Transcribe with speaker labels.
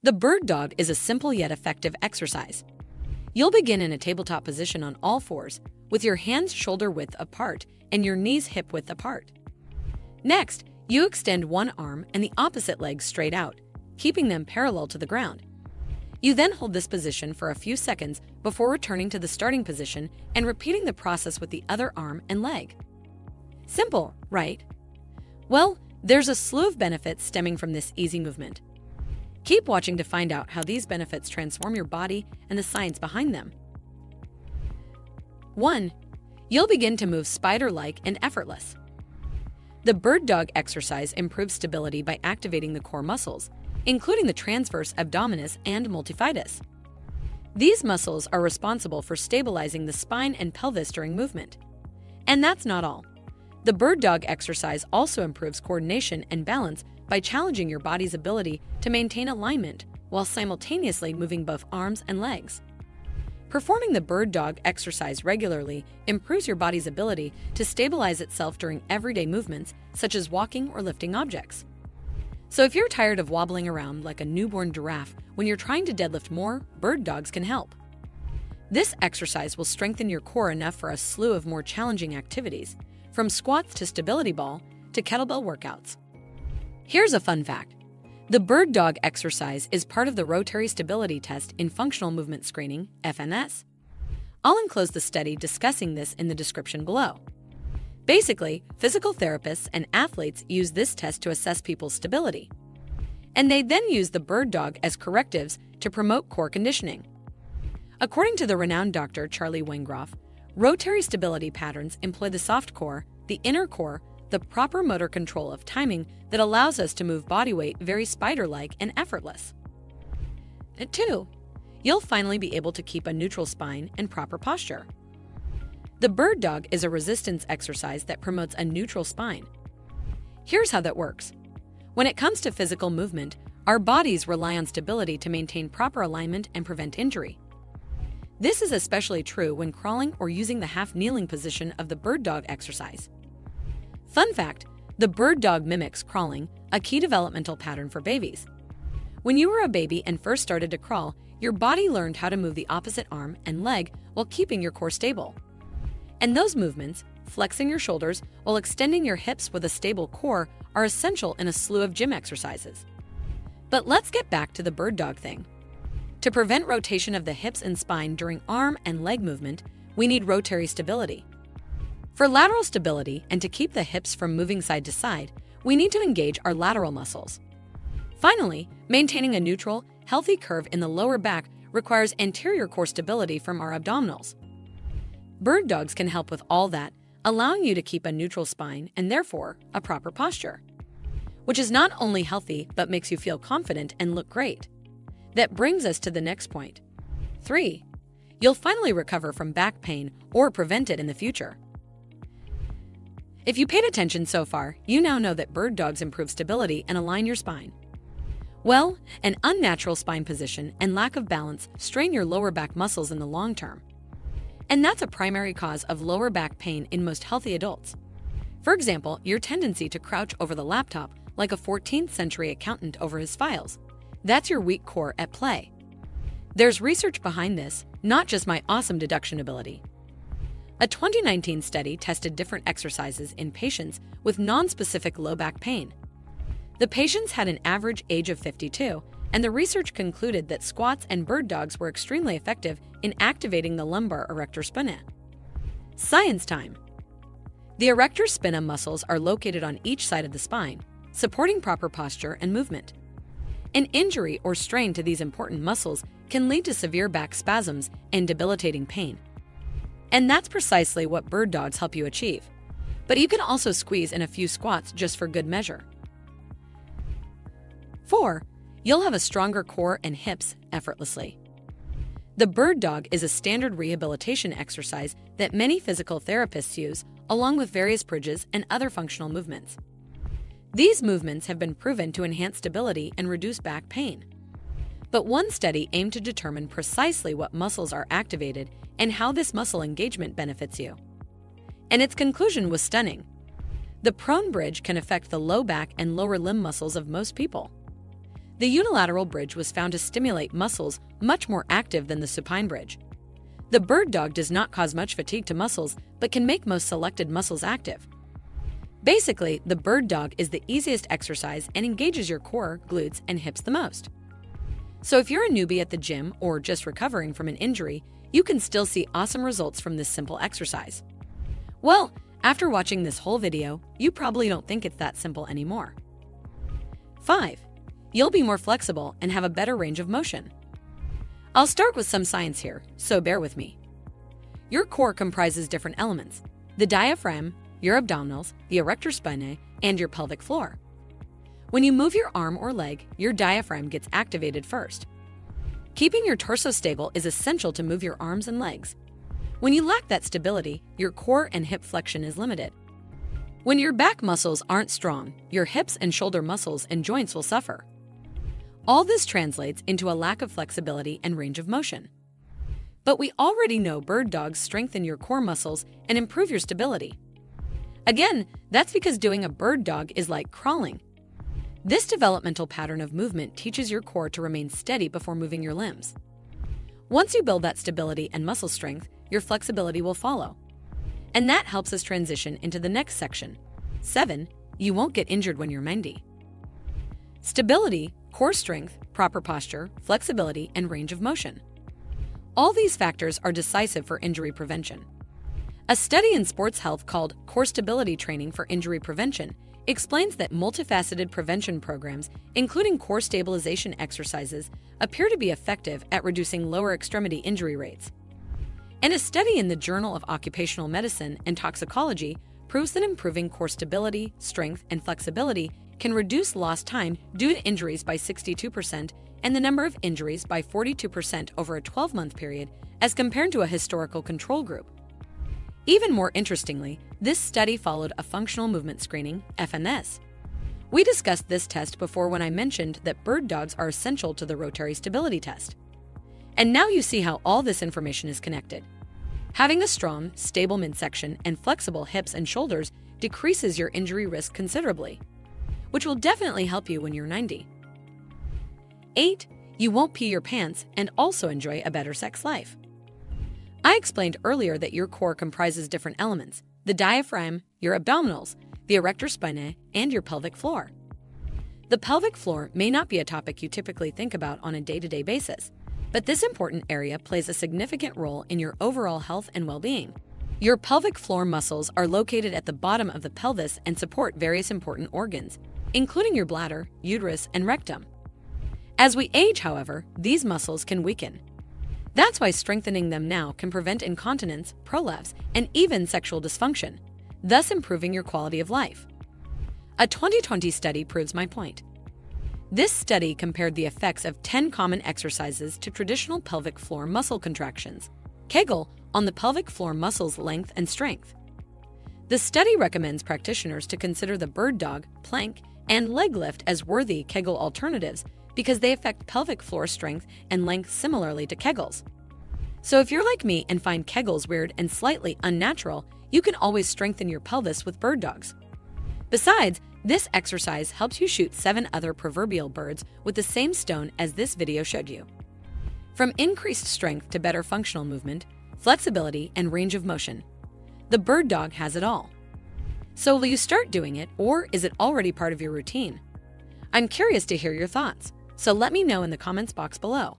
Speaker 1: The bird dog is a simple yet effective exercise. You'll begin in a tabletop position on all fours, with your hands shoulder width apart and your knees hip width apart. Next, you extend one arm and the opposite leg straight out, keeping them parallel to the ground. You then hold this position for a few seconds before returning to the starting position and repeating the process with the other arm and leg. Simple, right? Well, there's a slew of benefits stemming from this easy movement. Keep watching to find out how these benefits transform your body and the science behind them. 1. You'll begin to move spider-like and effortless. The bird dog exercise improves stability by activating the core muscles, including the transverse abdominis and multifidus. These muscles are responsible for stabilizing the spine and pelvis during movement. And that's not all. The bird dog exercise also improves coordination and balance by challenging your body's ability to maintain alignment while simultaneously moving both arms and legs. Performing the bird dog exercise regularly improves your body's ability to stabilize itself during everyday movements, such as walking or lifting objects. So if you're tired of wobbling around like a newborn giraffe when you're trying to deadlift more, bird dogs can help. This exercise will strengthen your core enough for a slew of more challenging activities, from squats to stability ball to kettlebell workouts. Here's a fun fact. The bird dog exercise is part of the Rotary Stability Test in Functional Movement Screening, FMS. I'll enclose the study discussing this in the description below. Basically, physical therapists and athletes use this test to assess people's stability. And they then use the bird dog as correctives to promote core conditioning. According to the renowned Dr. Charlie Wengroff, rotary stability patterns employ the soft core, the inner core, the proper motor control of timing that allows us to move body weight very spider-like and effortless. 2. You'll finally be able to keep a neutral spine and proper posture. The bird dog is a resistance exercise that promotes a neutral spine. Here's how that works. When it comes to physical movement, our bodies rely on stability to maintain proper alignment and prevent injury. This is especially true when crawling or using the half-kneeling position of the bird dog exercise. Fun fact, the bird dog mimics crawling, a key developmental pattern for babies. When you were a baby and first started to crawl, your body learned how to move the opposite arm and leg while keeping your core stable. And those movements, flexing your shoulders while extending your hips with a stable core, are essential in a slew of gym exercises. But let's get back to the bird dog thing. To prevent rotation of the hips and spine during arm and leg movement, we need rotary stability. For lateral stability and to keep the hips from moving side to side, we need to engage our lateral muscles. Finally, maintaining a neutral, healthy curve in the lower back requires anterior core stability from our abdominals. Bird dogs can help with all that, allowing you to keep a neutral spine and therefore a proper posture, which is not only healthy but makes you feel confident and look great. That brings us to the next point. 3. You'll finally recover from back pain or prevent it in the future. If you paid attention so far, you now know that bird dogs improve stability and align your spine. Well, an unnatural spine position and lack of balance strain your lower back muscles in the long term. And that's a primary cause of lower back pain in most healthy adults. For example, your tendency to crouch over the laptop like a 14th century accountant over his files. That's your weak core at play. There's research behind this, not just my awesome deduction ability. A 2019 study tested different exercises in patients with non-specific low back pain. The patients had an average age of 52, and the research concluded that squats and bird dogs were extremely effective in activating the lumbar erector spina. Science time. The erector spina muscles are located on each side of the spine, supporting proper posture and movement. An injury or strain to these important muscles can lead to severe back spasms and debilitating pain. And that's precisely what bird dogs help you achieve. But you can also squeeze in a few squats just for good measure. 4. You'll have a stronger core and hips effortlessly. The bird dog is a standard rehabilitation exercise that many physical therapists use, along with various bridges and other functional movements. These movements have been proven to enhance stability and reduce back pain. But one study aimed to determine precisely what muscles are activated and how this muscle engagement benefits you. And its conclusion was stunning. The prone bridge can affect the low back and lower limb muscles of most people. The unilateral bridge was found to stimulate muscles much more active than the supine bridge. The bird dog does not cause much fatigue to muscles, but can make most selected muscles active. Basically, the bird dog is the easiest exercise and engages your core, glutes, and hips the most. So if you're a newbie at the gym or just recovering from an injury, you can still see awesome results from this simple exercise. Well, after watching this whole video, you probably don't think it's that simple anymore. 5. You'll be more flexible and have a better range of motion. I'll start with some science here, so bear with me. Your core comprises different elements: the diaphragm, your abdominals, the erector spinae, and your pelvic floor. When you move your arm or leg, your diaphragm gets activated first. Keeping your torso stable is essential to move your arms and legs. When you lack that stability, your core and hip flexion is limited. When your back muscles aren't strong, your hips and shoulder muscles and joints will suffer. All this translates into a lack of flexibility and range of motion. But we already know bird dogs strengthen your core muscles and improve your stability. Again, that's because doing a bird dog is like crawling. This developmental pattern of movement teaches your core to remain steady before moving your limbs. Once you build that stability and muscle strength, your flexibility will follow. And that helps us transition into the next section. 7. You won't get injured when you're 90. Stability, core strength, proper posture, flexibility, and range of motion. All these factors are decisive for injury prevention. A study in sports health called Core Stability Training for Injury Prevention explains that multifaceted prevention programs, including core stabilization exercises, appear to be effective at reducing lower extremity injury rates. And a study in the Journal of Occupational Medicine and Toxicology proves that improving core stability, strength, and flexibility can reduce lost time due to injuries by 62% and the number of injuries by 42% over a 12-month period as compared to a historical control group. Even more interestingly, this study followed a functional movement screening, FNS. We discussed this test before when I mentioned that bird dogs are essential to the rotary stability test. And now you see how all this information is connected. Having a strong, stable midsection and flexible hips and shoulders decreases your injury risk considerably, which will definitely help you when you're 90. 8. You won't pee your pants and also enjoy a better sex life. I explained earlier that your core comprises different elements: the diaphragm, your abdominals, the erector spinae, and your pelvic floor. The pelvic floor may not be a topic you typically think about on a day-to-day basis, but this important area plays a significant role in your overall health and well-being. Your pelvic floor muscles are located at the bottom of the pelvis and support various important organs, including your bladder, uterus, and rectum. As we age, however, these muscles can weaken. That's why strengthening them now can prevent incontinence, prolapse, and even sexual dysfunction, thus improving your quality of life. A 2020 study proves my point. This study compared the effects of 10 common exercises to traditional pelvic floor muscle contractions, Kegel, on the pelvic floor muscles' length and strength. The study recommends practitioners to consider the bird dog, plank, and leg lift as worthy Kegel alternatives because they affect pelvic floor strength and length similarly to Kegels. So if you're like me and find Kegels weird and slightly unnatural, you can always strengthen your pelvis with bird dogs. Besides, this exercise helps you shoot 7 other proverbial birds with the same stone as this video showed you. From increased strength to better functional movement, flexibility, and range of motion, the bird dog has it all. So will you start doing it, or is it already part of your routine? I'm curious to hear your thoughts, so let me know in the comments box below.